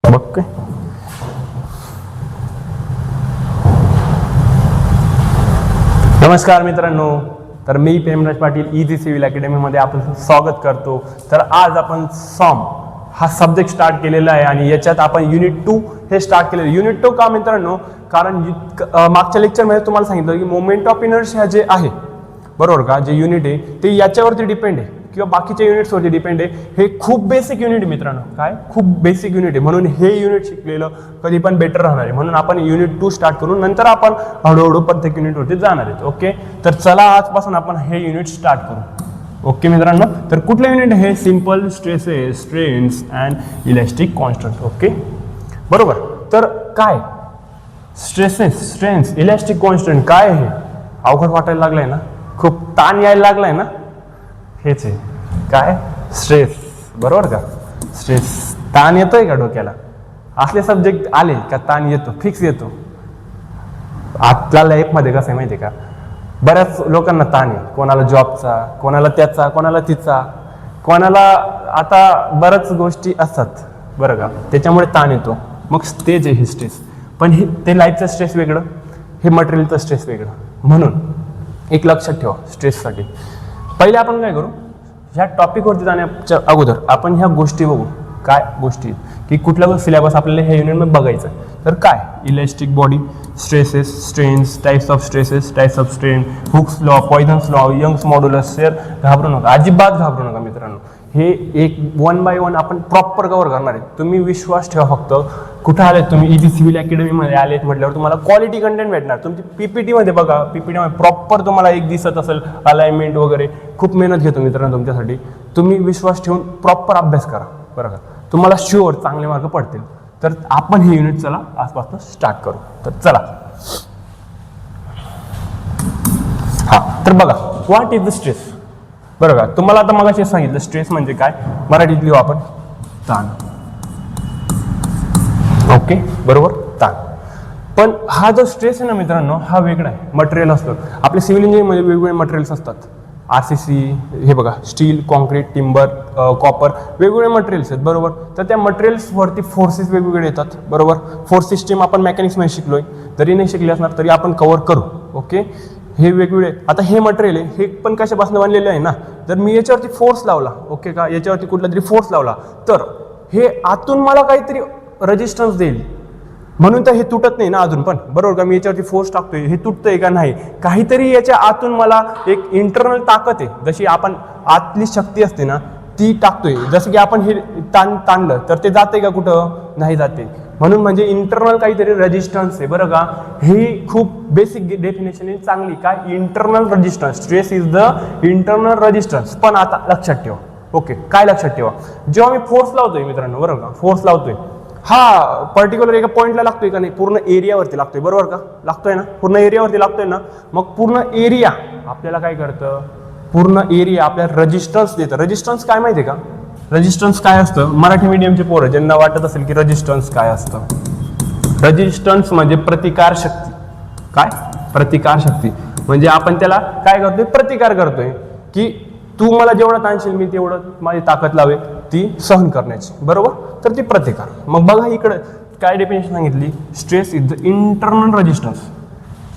बघ काय नमस्कार मित्रांनो, तर मी प्रेमराज पाटील इझी सिव्हिल अकॅडमीमध्ये आपलं स्वागत करतो. तर आज आपण सॉम हा सब्जेक्ट स्टार्ट केलेला आहे आणि याच्यात आपण युनिट 2 हे स्टार्ट केलेलं. युनिट 2 का मित्रांनो, कारण मागच्या लेक्चरमध्ये तुम्हाला सांगितलं की मोमेंट ऑफ इनर्शिया जे आहे बरोबर का, जे युनिट आहे ते याच्यावरती डिपेंड आहे किंवा बाकीच्या युनिट्सवरती डिपेंड आहे. हे खूप बेसिक युनिट आहे मित्रांनो, काय खूप बेसिक युनिट आहे, म्हणून हे युनिट शिकलेलं कधी पण बेटर राहणार आहे. म्हणून आपण युनिट 2 स्टार्ट करून नंतर आपण हळूहळू प्रत्येक युनिटवरती जाणार आहेत. ओके, तर चला आजपासून आपण हे युनिट स्टार्ट करू. ओके मित्रांनो, तर कुठलं युनिट हे simple stresses, strains and elastic constant. Okay बरोबर, तर काय स्ट्रेसेस, स्ट्रेन्स, इलॅस्टिक कॉन्स्टंट काय आहे? अवघड वाटायला लागलाय ना, खूप ताण यायला लागलाय ना. हेच आहे काय स्ट्रेस, बरोबर का. स्ट्रेस, ताण येतोय का डोक्याला? असले सब्जेक्ट आले का ताण येतो, फिक्स येतो. आपल्या लाईफमध्ये कसं आहे माहिती आहे का, बऱ्याच लोकांना ताण आहे. कोणाला जॉबचा, कोणाला त्याचा, कोणाला तिचा, कोणाला आता बऱ्याच गोष्टी असतात बरं का, त्याच्यामुळे ताण येतो. मग तेच आहे हे स्ट्रेस. पण हे ते लाईफचं स्ट्रेस वेगळं, हे मटेरियलचं स्ट्रेस वेगळं. म्हणून एक लक्षात ठेवा, स्ट्रेससाठी पहिले आपण काय करू, ह्या टॉपिकवरती जाण्याच्या अगोदर आपण ह्या गोष्टी बघू. काय गोष्टी की कुठला सिलेबस आपल्याला ह्या युनिटमध्ये बघायचं. तर काय elastic body, stresses, strains, types of stresses, types of strain, Hooke's law, Poisson's law, Young's modulus. Shear घाबरू नका, अजिबात घाबरू नका मित्रांनो. हे एक 1 बाय 1 आपण प्रॉपर कव्हर करणार आहे. तुम्ही विश्वास ठेवा फक्त. कुठं आलेत तुम्ही, इझी सिव्हिल अकॅडमीमध्ये आलेत म्हटल्यावर तुम्हाला क्वालिटी कंटेंट भेटणार. तुमची पीपीटीमध्ये बघा, पीपीटीमध्ये प्रॉपर तुम्हाला एक दिसत असेल अलाइनमेंट वगैरे. खूप मेहनत घेतो मित्रांनो तुमच्यासाठी. तुम्ही विश्वास ठेवून प्रॉपर अभ्यास करा बरं का, तुम्हाला शुअर चांगले मार्क पडतील. तर आपण हे युनिट चला आजपासून स्टार्ट करू. तर चला, हा तर बघा, व्हॉट इज द स्ट्रेस. बरं का, तुम्हाला आता मगाशी सांगितलं स्ट्रेस म्हणजे काय, मराठीत लिहू आपण ताण. ओके बरोबर, ताण. पण हा जो स्ट्रेस आहे ना मित्रांनो, हा वेगळा आहे. मटेरियल असतं आपल्या सिव्हिल इंजिनिअरिंगमध्ये, वेगवेगळे मटेरियल्स असतात. RCC हे बघा, स्टील, कॉन्क्रीट, टिंबर, कॉपर, वेगवेगळे मटेरियल्स आहेत बरोबर. तर त्या मटेरियल्सवरती फोर्सेस वेगवेगळे येतात बरोबर. फोर्स सिस्टीम आपण मेकॅनिक्समध्ये शिकलोय, जरी नाही शिकले असणार तरी आपण कव्हर करू. ओके, हे वेगवेगळे. आता हे मटेरियल आहे, हे पण कशापासून बनलेलं आहे ना, जर मी याच्यावरती फोर्स लावला, ओके का, याच्यावरती कुठला तरी फोर्स लावला तर हे आतून मला काहीतरी रेजिस्टन्स देईल. म्हणून तर हे तुटत नाही ना अजून पण, बरोबर का. मी याच्यावरती फोर्स टाकतोय, हे तुटतंय का नाही, काहीतरी याच्या आतून मला एक इंटरनल ताकद आहे. जशी आपण आतली शक्ती असते ना ती टाकतोय. जसं की आपण हे ताणलं तर ते जाते का, कुठं नाही जाते. म्हणून म्हणजे इंटरनल काहीतरी रेजिस्टन्स आहे बरं का. ही खूप बेसिक डेफिनेशन आहे चांगली. काय internal resistance, stress is the internal resistance. पण आता लक्षात ठेवा, ओके काय लक्षात ठेवा, जेव्हा मी फोर्स लावतोय मित्रांनो बरोबर का, फोर्स लावतोय, हा पर्टिक्युलर एका पॉईंटला लागतोय का नाही, पूर्ण एरियावरती लागतोय बरोबर का, लागतोय ना, पूर्ण एरियावरती लागतोय ना. मग पूर्ण एरिया आपल्याला काय करतं, पूर्ण एरिया आपल्याला रेजिस्टन्स देतं. रेजिस्टन्स काय माहिती आहे का, रेजिस्टन्स काय असतं, मराठी मीडियमचे पोरं ज्यांना वाटत असेल की रेजिस्टन्स काय असतं. रेजिस्टन्स म्हणजे प्रतिकार शक्ती. काय प्रतिकार शक्ती म्हणजे आपण त्याला काय करतोय, प्रतिकार करतोय की तू मला जेवढं ताणशील मी तेवढं माझी ताकद लावेल ती सहन करण्याची बरोबर. तर ती प्रतिकार. मग बघा इकडं काय डेफिनेशन सांगितली, stress is the internal resistance.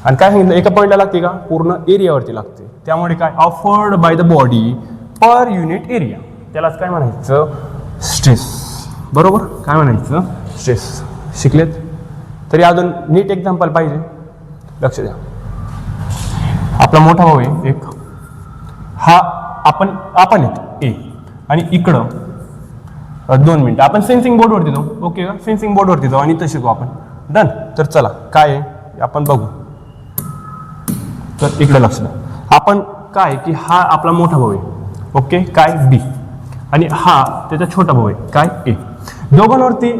आणि काय सांगितलं, एका पॉईंटला लागते का, पूर्ण एरियावरती लागते. त्यामुळे काय, offered by the body per unit area, त्यालाच काय म्हणायचं, स्ट्रेस बरोबर. काय म्हणायचं, स्ट्रेस. शिकलेत तरी अजून नीट एक्झाम्पल पाहिजे, लक्ष द्या. आपला मोठा भाऊ आहे एक, हा आपण येतो ए, आणि इकडं 2 मिनिटं आपण सेन्सिंग बोर्डवरती जाऊ. ओके का, सेन्सिंग बोर्डवरती जाऊ आणि इथं शिकू आपण. डन. तर चला काय आहे आपण बघू. तर इकडे लक्ष द्या. आपण काय की हा आपला मोठा भाऊ आहे, ओके काय बी, आणि हा त्याचा छोटा भाऊ आहे काय ए. दोघांवरती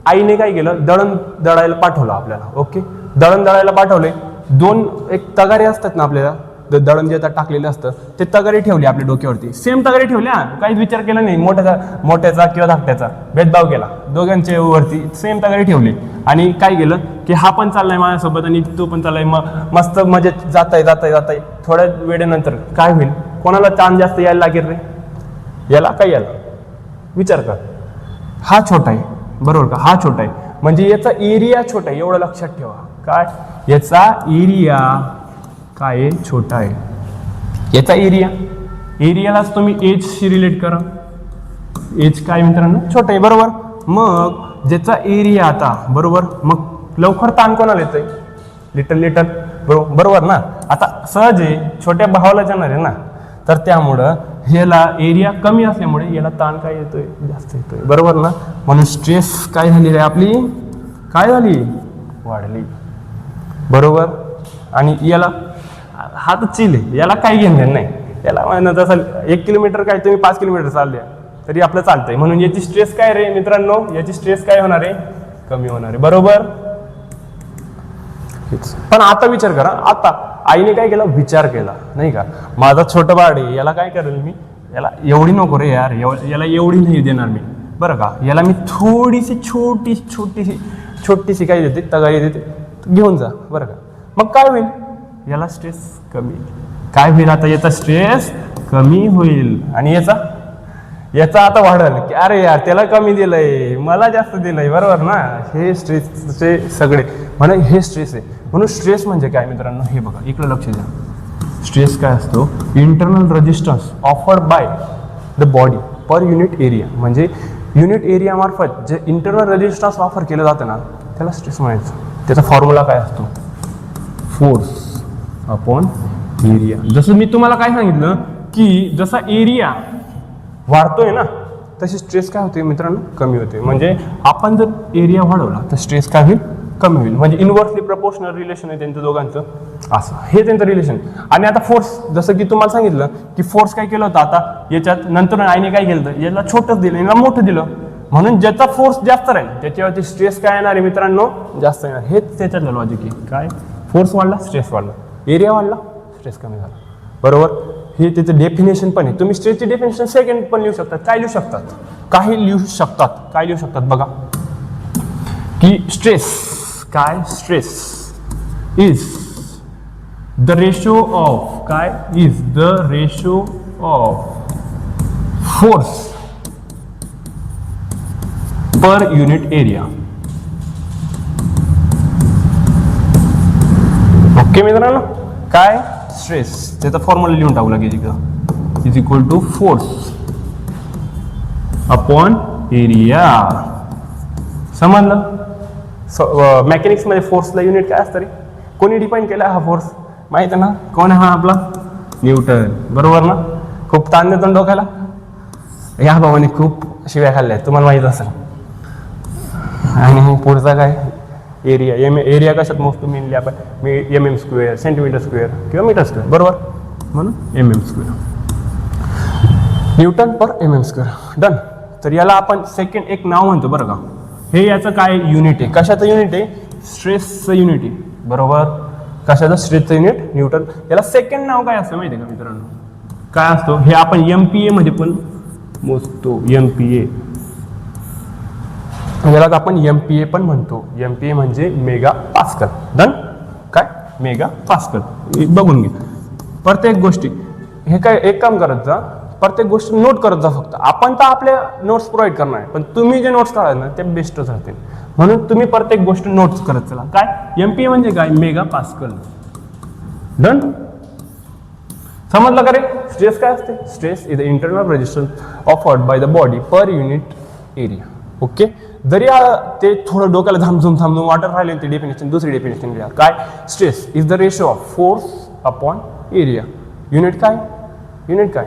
आईने काय केलं, दळण दळायला पाठवलं आपल्याला. ओके, दळण दळायला पाठवले. 2 एक तगारे असतात ना आपल्याला, दळण जे टाकलेलं असतं ते तगारी ठेवली आपल्या डोक्यावरती. सेम तगारी ठेवल्या, काहीच विचार केला नाही मोठ्याचा किंवा धाकट्याचा भेदभाव केला. दोघांच्या वरती सेम तगारी ठेवली. आणि काय केलं की हा पण चाललाय माझ्यासोबत आणि तो पण चाललाय, मस्त मजेत जाताय. थोड्या वेळेनंतर काय होईल, कोणाला ताण जास्त यायला लागेल रे, याला काय याला, विचार कर. हा छोटा आहे बरोबर का, हा छोटा आहे म्हणजे याचा एरिया छोटा आहे, एवढं लक्षात ठेवा. काय, याचा एरिया काय आहे, छोटा आहे. याचा एरियालाच तुम्ही एजशी रिलेट करा. एज काय मित्रांनो, छोटा आहे, बरोबर. मग ज्याचा एरिया आता, बरोबर, मग लवकर ताण कोणाला येतंय, लिटल बरोबर ना. आता सहज आहे, छोट्या भावाला जाणार आहे ना, तर त्यामुळं ह्याला एरिया कमी असल्यामुळे याला ताण काय येतोय, जास्त येतोय, बरोबर ना. म्हणून स्ट्रेस काय झाली आहे आपली, काय झाली, वाढली, बरोबर. आणि याला हा तर चिल आहे, याला काही घेणं नाही. याला म्हणत असेल 1 किलोमीटर काय तुम्ही 5 किलोमीटर चालले तरी आपलं चालतंय. म्हणून याची स्ट्रेस काय रे मित्रांनो, याची स्ट्रेस काय होणार आहे, कमी होणार आहे, बरोबर. पण आता विचार करा, आता आईने काय केलं, विचार केला नाही का, माझा छोटं बाळ आहे, याला काय करेल मी, याला एवढी नको रे यार, याला एवढी नाही देणार मी, बरं का. याला मी थोडीशी छोटीशी काय देते, तगारी देते, घेऊन जा, बरं का. मग काय होईल, याला स्ट्रेस कमी, काय होईल आता, याचा स्ट्रेस कमी होईल. आणि याचा आता वाढेल की अरे यार त्याला कमी दिलंय, मला जास्त दिलंय, बरोबर ना. हे स्ट्रेसचे सगळे म्हणून हे स्ट्रेस आहे. म्हणून स्ट्रेस म्हणजे काय मित्रांनो, हे बघा इकडे लक्ष द्या. स्ट्रेस काय असतो, internal resistance offered by the body per unit area. म्हणजे युनिट एरिया मार्फत जे इंटरनल रेजिस्टन्स ऑफर केलं जातं ना, त्याला स्ट्रेस म्हणायचं. त्याचा फॉर्म्युला काय असतो, फोर्स अपॉन एरिया. जसं मी तुम्हाला काय सांगितलं की जसा एरिया वाढतोय ना, तशी स्ट्रेस काय होते मित्रांनो, कमी होते. म्हणजे आपण जर एरिया वाढवला तर स्ट्रेस काय होईल, कमी होईल. म्हणजे इनव्हर्सली प्रपोर्शनल रिलेशन आहे त्यांचं दोघांचं, असं हे त्यांचं रिलेशन. आणि आता फोर्स, जसं की तुम्हाला सांगितलं की फोर्स काय केलं होतं आता याच्यात, नंतर आईने काय केलं, याला छोटंच दिलं, याला मोठं दिलं. म्हणून ज्याचा फोर्स जास्त राहील त्याच्यावरती स्ट्रेस काय येणार आहे मित्रांनो, जास्त येणार. हेच त्याच्यातलं लॉजिक आहे. काय, फोर्स वाढला स्ट्रेस वाढला, एरिया वाढला स्ट्रेस कमी झाला, बरोबर. हे त्याचं डेफिनेशन पण आहे. तुम्ही स्ट्रेसची डेफिनेशन सेकंड पण लिहू शकतात. काय लिहू शकतात, काही लिहू शकतात, काय लिहू शकतात बघा, की स्ट्रेस काय, stress is the ratio of, काय is the ratio of force per unit area. Okay मित्रांनो, काय स्ट्रेस, त्याचा फॉर्म्युला लिहून टाकू लागेल इकडं, is equal to force upon area. समजलं. मेकॅनिक्स मध्ये फोर्सला युनिट काय असतं रे, कोणी डिफाईन केला हा फोर्स, माहित आहे ना, कोण आहे हा आपला, न्यूटन, बरोबर ना. खूप ताण देतो डोक्याला, या भावाने खूप शिव्या खाल्ल्या तुम्हाला माहित असेल. आणि पुढचा काय, एरिया. एरिया कशात मोजतो मेनली आपण, mm², सेंटीमीटर² किंवा मीटर², बरोबर. म्हणून mm², न्यूटन पर mm². डन. तर याला आपण सेकंड एक नाव म्हणतो, बरं का. हे याचं काय युनिट आहे, कशाचं युनिट आहे, स्ट्रेसचं युनिट आहे, बरोबर. कशाचं, स्ट्रेसचं युनिट न्यूटन. याला सेकंड नाव काय असतं माहिती आहे का मित्रांनो, काय असतो, हे आपण MPa मध्ये पण मोजतो, MPa. याला आपण MPa पण म्हणतो. MPa म्हणजे मेगा पास्कल. डन. काय, मेगा पास्कल. बघून घे प्रत्येक गोष्टी. हे काय, एक काम करत जा, प्रत्येक गोष्ट नोट करत जा. फक्त आपण तर आपल्या नोट्स प्रोव्हाइड करणार आहे, पण तुम्ही जे नोट्स काढाल ना ते बेस्टच राहतील. म्हणून तुम्ही प्रत्येक गोष्ट नोट्स करत चला. काय, MPa म्हणजे काय, मेगा पास्कल. डन. समजलं का रे. स्ट्रेस काय असते, stress is the internal resistance offered by the body per unit area. Okay. जरी ते थोडं डोक्याला थांबून वाटर राहिले ते डेफिनेशन, दुसरी डेफिनेशन घ्या. काय, stress is the ratio of force upon area. Unit काय,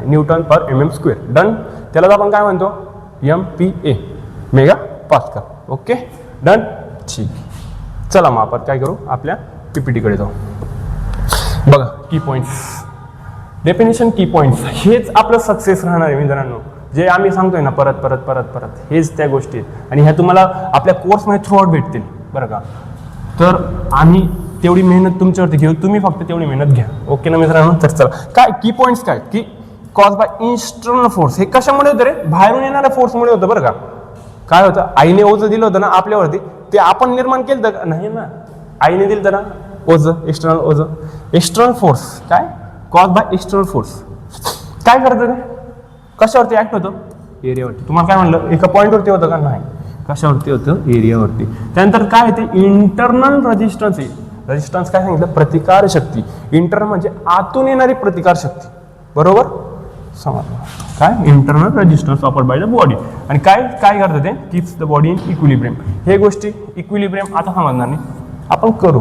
न्यूटन पर mm². डन. त्याला आपण काय म्हणतो, MPa, mega pascal. Okay. Done. ठीक. चला मग आपण काय करू, आपल्या PPT कडे जाऊ. बघा की पॉइंट्स, डेफिनेशन, की पॉइंट्स, हेच आपलं सक्सेस राहणार आहे मित्रांनो. जे आम्ही सांगतोय ना परत हेच त्या गोष्टी आहेत. आणि ह्या तुम्हाला आपल्या कोर्समध्ये थ्रूआउट भेटतील, बरं का. तर आम्ही तेवढी मेहनत तुमच्यावरती घेऊ, तुम्ही फक्त तेवढी मेहनत घ्या. ओके ना मित्रांनो. तर चला, काय की पॉइंट्स काय, की कॉज बाय एक्सटर्नल फोर्स. हे कशामुळे होतं रे, बाहेरून येणाऱ्या फोर्समुळे होतं, बरं का. काय होतं, आईने ओझं दिलं होतं ना आपल्यावरती, ते आपण निर्माण केलं का नाही ना, आईने दिलं ना ओझं, एक्सटर्नल ओझं. एक्सटर्नल फोर्स काय, कॉज बाय एक्सटर्नल फोर्स काय करतं ते, कशावरती ऍक्ट होतं, एरियावरती. तुम्हाला काय म्हणलं, एका पॉईंटवरती होतं का, नाही. कशावरती होतं, एरियावरती. त्यानंतर काय ते इंटरनल रेजिस्टन्स आहे. रेजिस्टन्स काय सांगितलं, प्रतिकार शक्ती. इंटरनल म्हणजे आतून येणारी प्रतिकार शक्ती, बरोबर समजलं. काय internal resistance offered by the body. आणि काय काय करतं ते, keeps the body in equilibrium. हे गोष्टी इक्विलिब्रियम आता समजणार नाही, आपण करू,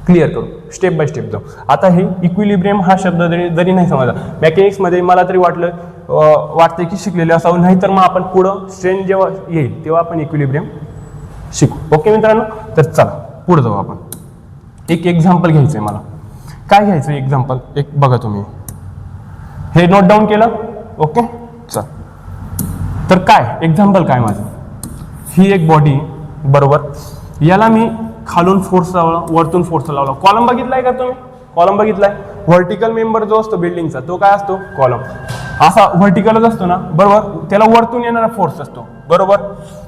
क्लिअर करू, स्टेप बाय स्टेप जाऊ. आता हे इक्विलिब्रियम हा शब्द जरी नाही समजला मेकॅनिक्समध्ये, मला तरी वाटतं की शिकलेले असावं, नाही तर मग आपण पुढं स्ट्रेन जेव्हा येईल तेव्हा आपण इक्विलिब्रियम शिकू. ओके मित्रांनो, तर चला पुढे जाऊ. आपण एक एक्झाम्पल घ्यायचं आहे मला. काय घ्यायचं एक्झाम्पल, एक बघा तुम्ही हे नोट डाऊन केलं. ओके चल, तर काय एक्झाम्पल काय माझं, ही एक बॉडी बरोबर, याला मी खालून फोर्स लावला, वरतून फोर्स लावला. कॉलम बघितलाय का तुम्ही, कॉलम बघितलाय. व्हर्टिकल मेंबर जो असतो बिल्डिंगचा तो काय असतो, कॉलम. असा व्हर्टिकलच असतो ना, बरोबर, त्याला वरतून येणारा फोर्स असतो, बरोबर.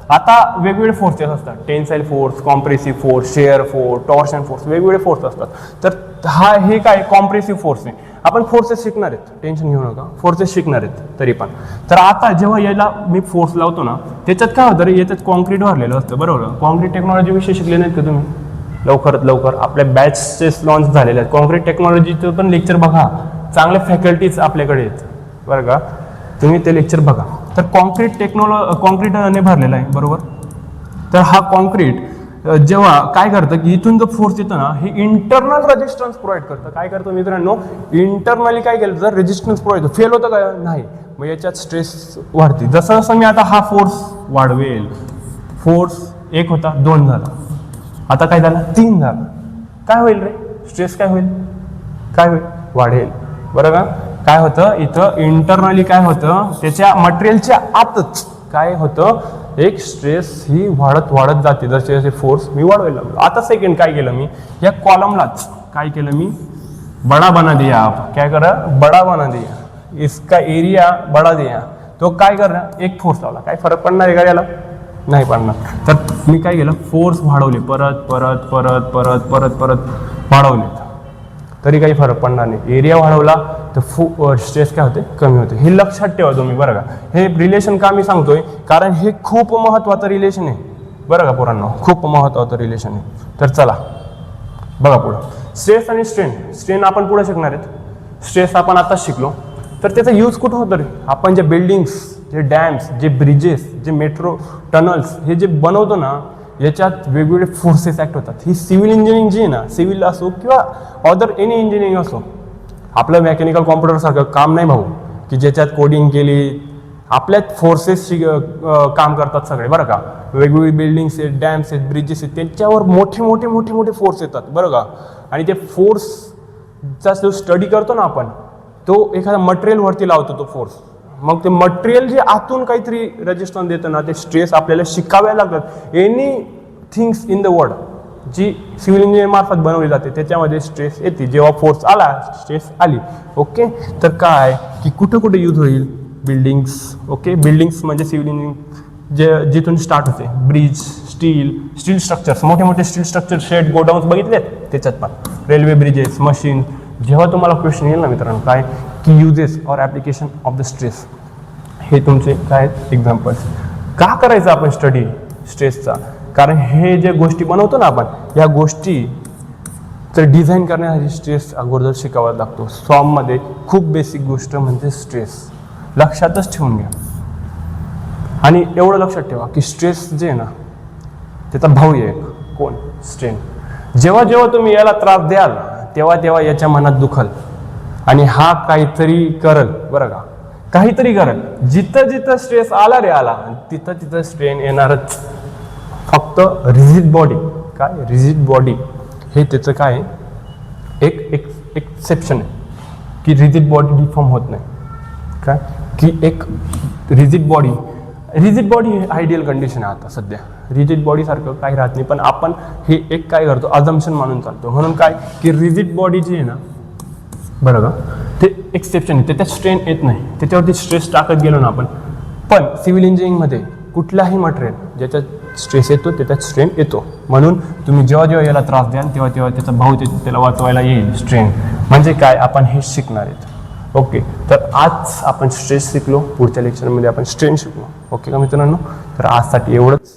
आता वेगवेगळे फोर्सेस असतात, tensile force, compressive force, share force, torsion force, वेगवेगळे फोर्स असतात. तर हे काय कॉम्प्रेसिव्ह फोर्स आहे. आपण फोर्सेस शिकणार आहेत, टेन्शन घेऊ नका, फोर्सेस शिकणार आहेत तरी पण. तर आता जेव्हा याला मी फोर्स लावतो ना, त्याच्यात काय होतं रे, याच्यात कॉन्क्रीट भरलेलं असतं, बरोबर. कॉन्क्रीट टेक्नॉलॉजी विषय शिकले नाहीत का तुम्ही, लवकरात लवकर आपल्या बॅचेस लॉन्च झालेले आहेत. कॉन्क्रीट टेक्नॉलॉजीचं पण लेक्चर बघा, चांगले फॅकल्टीज आपल्याकडे आहेत बरं का, तुम्ही ते लेक्चर बघा. तर कॉन्क्रीटने भरलेला आहे, बरोबर. तर हा कॉन्क्रीट जेव्हा काय करतं की इथून जो फोर्स येतो ना, हे इंटरनल रेजिस्टन्स प्रोव्हाइड करतं. काय करतो मित्रांनो, इंटरनली काय केलं तर रेजिस्टन्स प्रोव्हाइड, फेल होतं का नाही, मग याच्यात स्ट्रेस वाढते. जसं जसं मी आता हा फोर्स वाढवेल, फोर्स 1 होता 2 झाला, आता काय झालं 3 झाला, काय होईल रे, स्ट्रेस काय होईल, काय होईल, वाढेल, बरं का. काय होतं इथं इंटरनली काय होतं, त्याच्या मटेरियलच्या आतच काय होतं, एक स्ट्रेस ही वाढत वाढत जाते जसे जसे फोर्स मी वाढवायला लागलो. आता सेकंड काय केलं मी, या कॉलमलाच काय केलं मी, बडा बना दिया. आप काय करा, बडा बना दिया, इसका एरिया बडा दिया. तो काय करणार, एक फोर्स लावला, काय फरक पडणार आहे का याला, नाही पडणार. तर मी काय केलं, फोर्स वाढवले, परत परत परत परत परत परत वाढवले, तरी काही फरक पडणार नाही. एरिया वाढवला तर स्ट्रेस काय होते, कमी होते. हे लक्षात ठेवा तुम्ही बरं का. हे रिलेशन का मी सांगतोय, कारण हे खूप महत्त्वाचं रिलेशन आहे बरं का पोरांनो, खूप महत्त्वाचं रिलेशन आहे. तर चला बघा पुढं, स्ट्रेस आणि स्ट्रेन आपण पुढे शिकणार आहेत. स्ट्रेस आपण आताच शिकलो, तर त्याचा यूज कुठं होतं रे, आपण जे बिल्डिंग्स, जे डॅम्स, जे ब्रिजेस, जे मेट्रो टनल्स हे जे बनवतो ना, याच्यात वेगवेगळे फोर्सेस ॲक्ट होतात. ही सिव्हिल इंजिनिअरिंग जी आहे ना, सिव्हिल असो किंवा अदर एनी इंजिनिअरिंग असो, आपलं मेकॅनिकल कॉम्प्युटरसारखं काम नाही भाऊ की ज्याच्यात कोडिंग केली, आपल्यात फोर्सेसची काम करतात सगळे बरं का. वेगवेगळी बिल्डिंग्स आहेत, डॅम्स आहेत, ब्रिजेस आहेत, त्यांच्यावर मोठे मोठे मोठे मोठे फोर्स येतात बरं का. आणि ते फोर्सचा जो स्टडी करतो ना आपण, तो एखाद्या मटेरियलवरती लावतो तो फोर्स. मग ते मटेरियल जे आतून काहीतरी रेजिस्टन्स देतं ना, ते स्ट्रेस आपल्याला शिकाव्या लागतात. Any things in the world जी सिव्हिल इंजिनिअर मार्फत बनवली जाते त्याच्यामध्ये स्ट्रेस येते. जेव्हा फोर्स आला, स्ट्रेस आली. ओके, तर काय की कुठं कुठे यूज होईल, बिल्डिंग्स. ओके, बिल्डिंग्स म्हणजे सिव्हिल इंजिनिअरिंग जे जिथून स्टार्ट होते, ब्रिज, स्टील स्ट्रक्चर्स, मोठे मोठे स्टील स्ट्रक्चर, शेड, गोडाऊन्स बघितलेत, त्याच्यात पण रेल्वे, ब्रिजेस, मशीन. जेव्हा तुम्हाला क्वेश्चन येईल ना मित्रांनो, काय की युजेस और ॲप्लिकेशन ऑफ द स्ट्रेस, हे तुमचे काय एक्झाम्पल्स. का करायचं आपण स्टडी स्ट्रेसचा, कारण हे जे गोष्टी बनवतो ना आपण, या गोष्टी तर डिझाईन करण्यासाठी स्ट्रेस अगोदर शिकावा लागतो. सॉममध्ये खूप बेसिक गोष्ट म्हणजे स्ट्रेस, लक्षातच ठेवून घ्या. आणि एवढं लक्षात ठेवा की स्ट्रेस जे आहे ना, त्याचा भाऊ आहे एक, कोण, स्ट्रेन. जेव्हा जेव्हा तुम्ही याला त्रास द्याल तेव्हा तेव्हा याच्या मनात दुखल आणि हा काहीतरी करल बरं का, काहीतरी करल. जिथं जिथं स्ट्रेस आला रे आला, तिथं तिथं स्ट्रेन येणारच. फक्त रिजिड बॉडी, काय रिजिड बॉडी हे त्याचं काय एक एक्सेप्शन आहे की रिजिड बॉडी डिफॉर्म होत नाही. काय की एक रिजिड बॉडी ही आयडियल कंडिशन आहे आता सध्या. रिजिड बॉडीसारखं काही राहत नाही, पण आपण हे एक काय करतो, अजम्पशन मानून चालतो. म्हणून काय की रिजिड बॉडी जी आहे ना बरं का, ते एक्सेप्शन आहे, त्याच्यात स्ट्रेन येत नाही, त्याच्यावरती स्ट्रेस टाकत गेलो ना आपण. पण सिव्हिल इंजिनिअरिंगमध्ये कुठलाही मटेरियल ज्याच्यात स्ट्रेस येतो त्याच्यात स्ट्रेन येतो. म्हणून तुम्ही जेव्हा जेव्हा याला त्रास द्याल तेव्हा तेव्हा त्याचा भाऊ त्याला वाचवायला येईल. स्ट्रेन म्हणजे काय, आपण हे शिकणार आहेत. ओके, तर आज आपण स्ट्रेस शिकलो, पुढच्या लेक्चरमध्ये आपण स्ट्रेन शिकलो. ओके का मित्रांनो. तर आजसाठी एवढंच.